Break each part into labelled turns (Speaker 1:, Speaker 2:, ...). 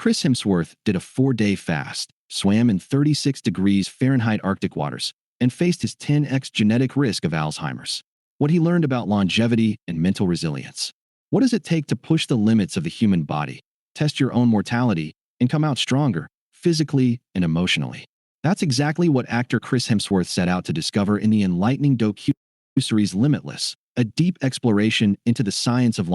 Speaker 1: Chris Hemsworth did a 4-day fast, swam in 36 degrees Fahrenheit Arctic waters, and faced his 10x genetic risk of Alzheimer's. What he learned about longevity and mental resilience. What does it take to push the limits of the human body, test your own mortality, and come out stronger, physically and emotionally? That's exactly what actor Chris Hemsworth set out to discover in the enlightening docu-series Limitless, a deep exploration into the science of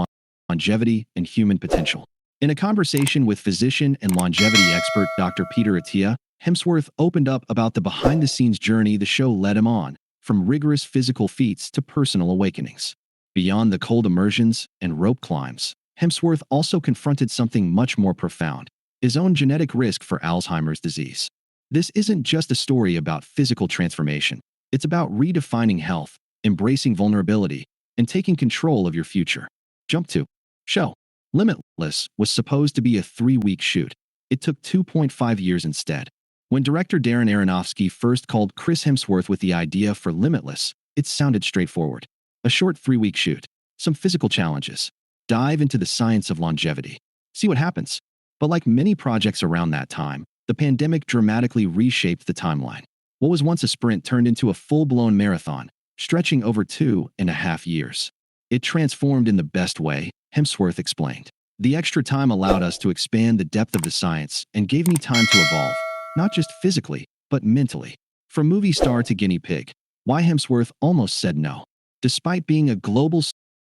Speaker 1: longevity and human potential. In a conversation with physician and longevity expert Dr. Peter Attia, Hemsworth opened up about the behind-the-scenes journey the show led him on, from rigorous physical feats to personal awakenings. Beyond the cold immersions and rope climbs, Hemsworth also confronted something much more profound: his own genetic risk for Alzheimer's disease. This isn't just a story about physical transformation. It's about redefining health, embracing vulnerability, and taking control of your future. Jump to show. Limitless was supposed to be a 3-week shoot. It took 2.5 years instead. When director Darren Aronofsky first called Chris Hemsworth with the idea for Limitless, it sounded straightforward. A short 3-week shoot, some physical challenges, dive into the science of longevity, see what happens. But like many projects around that time, the pandemic dramatically reshaped the timeline. What was once a sprint turned into a full-blown marathon, stretching over 2.5 years. It transformed in the best way, Hemsworth explained. The extra time allowed us to expand the depth of the science and gave me time to evolve, not just physically, but mentally. From movie star to guinea pig, why Hemsworth almost said no. Despite being a global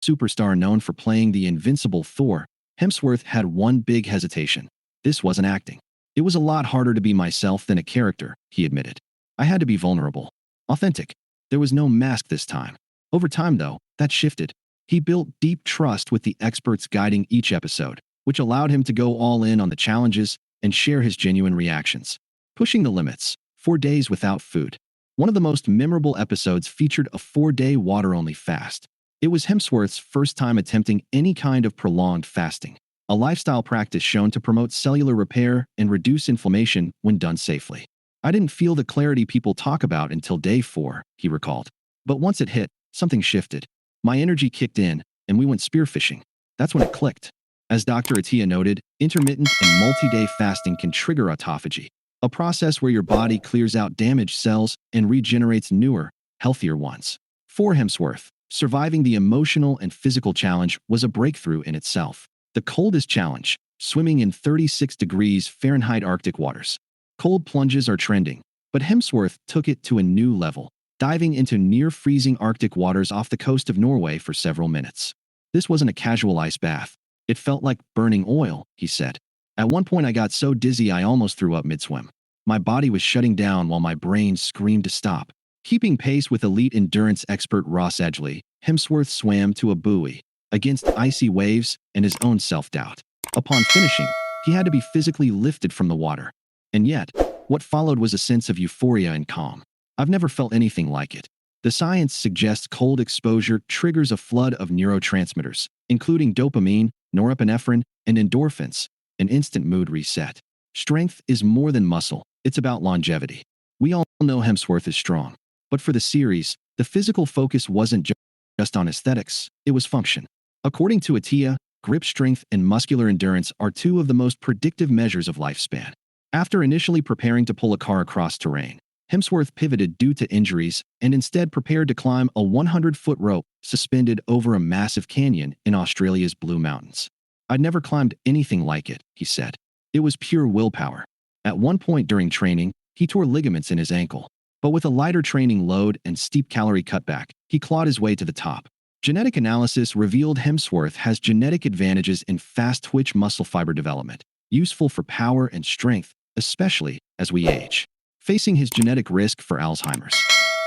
Speaker 1: superstar known for playing the invincible Thor, Hemsworth had one big hesitation. This wasn't acting. It was a lot harder to be myself than a character, he admitted. I had to be vulnerable, authentic. There was no mask this time. Over time, though, that shifted. He built deep trust with the experts guiding each episode, which allowed him to go all in on the challenges and share his genuine reactions. Pushing the limits, 4 days without food. One of the most memorable episodes featured a 4-day water-only fast. It was Hemsworth's first time attempting any kind of prolonged fasting, a lifestyle practice shown to promote cellular repair and reduce inflammation when done safely. I didn't feel the clarity people talk about until day 4, he recalled. But once it hit, something shifted. My energy kicked in, and we went spearfishing. That's when it clicked. As Dr. Attia noted, intermittent and multi-day fasting can trigger autophagy, a process where your body clears out damaged cells and regenerates newer, healthier ones. For Hemsworth, surviving the emotional and physical challenge was a breakthrough in itself. The coldest challenge, swimming in 36 degrees Fahrenheit Arctic waters. Cold plunges are trending, but Hemsworth took it to a new level, diving into near-freezing Arctic waters off the coast of Norway for several minutes. This wasn't a casual ice bath. It felt like burning oil, he said. At one point I got so dizzy I almost threw up mid-swim. My body was shutting down while my brain screamed to stop. Keeping pace with elite endurance expert Ross Edgley, Hemsworth swam to a buoy, against icy waves and his own self-doubt. Upon finishing, he had to be physically lifted from the water. And yet, what followed was a sense of euphoria and calm. I've never felt anything like it. The science suggests cold exposure triggers a flood of neurotransmitters, including dopamine, norepinephrine, and endorphins, an instant mood reset. Strength is more than muscle, it's about longevity. We all know Hemsworth is strong. But for the series, the physical focus wasn't just on aesthetics, it was function. According to Attia, grip strength and muscular endurance are 2 of the most predictive measures of lifespan. After initially preparing to pull a car across terrain, Hemsworth pivoted due to injuries and instead prepared to climb a 100-foot rope suspended over a massive canyon in Australia's Blue Mountains. I'd never climbed anything like it, he said. It was pure willpower. At one point during training, he tore ligaments in his ankle. But with a lighter training load and steep calorie cutback, he clawed his way to the top. Genetic analysis revealed Hemsworth has genetic advantages in fast-twitch muscle fiber development, useful for power and strength, especially as we age. Facing his genetic risk for Alzheimer's.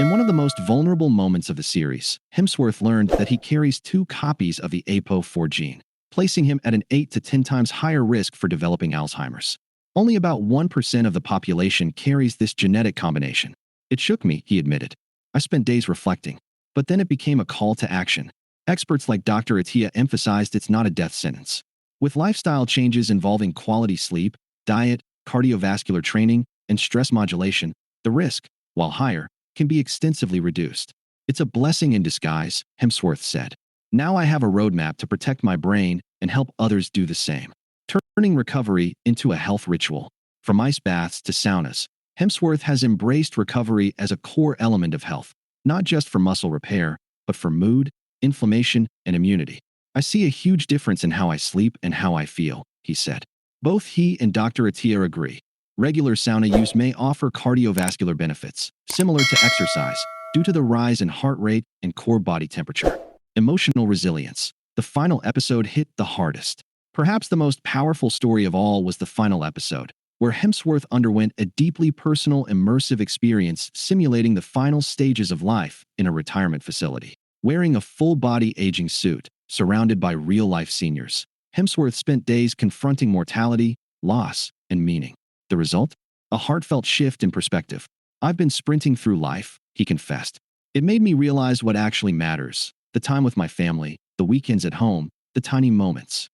Speaker 1: In one of the most vulnerable moments of the series, Hemsworth learned that he carries 2 copies of the APOE4 gene, placing him at an 8 to 10 times higher risk for developing Alzheimer's. Only about 1% of the population carries this genetic combination. It shook me, he admitted. I spent days reflecting, but then it became a call to action. Experts like Dr. Attia emphasized it's not a death sentence. With lifestyle changes involving quality sleep, diet, cardiovascular training, and stress modulation, the risk, while higher, can be extensively reduced. It's a blessing in disguise, Hemsworth said. Now I have a roadmap to protect my brain and help others do the same. turning recovery into a health ritual. From ice baths to saunas, Hemsworth has embraced recovery as a core element of health, not just for muscle repair, but for mood, inflammation, and immunity. I see a huge difference in how I sleep and how I feel, he said. Both he and Dr. Attia agree. Regular sauna use may offer cardiovascular benefits, similar to exercise, due to the rise in heart rate and core body temperature. Emotional resilience. The final episode hit the hardest. Perhaps the most powerful story of all was the final episode, where Hemsworth underwent a deeply personal, immersive experience simulating the final stages of life in a retirement facility. Wearing a full-body aging suit, surrounded by real-life seniors, Hemsworth spent days confronting mortality, loss, and meaning. The result? A heartfelt shift in perspective. "I've been sprinting through life," he confessed. "It made me realize what actually matters: the time with my family, the weekends at home, the tiny moments."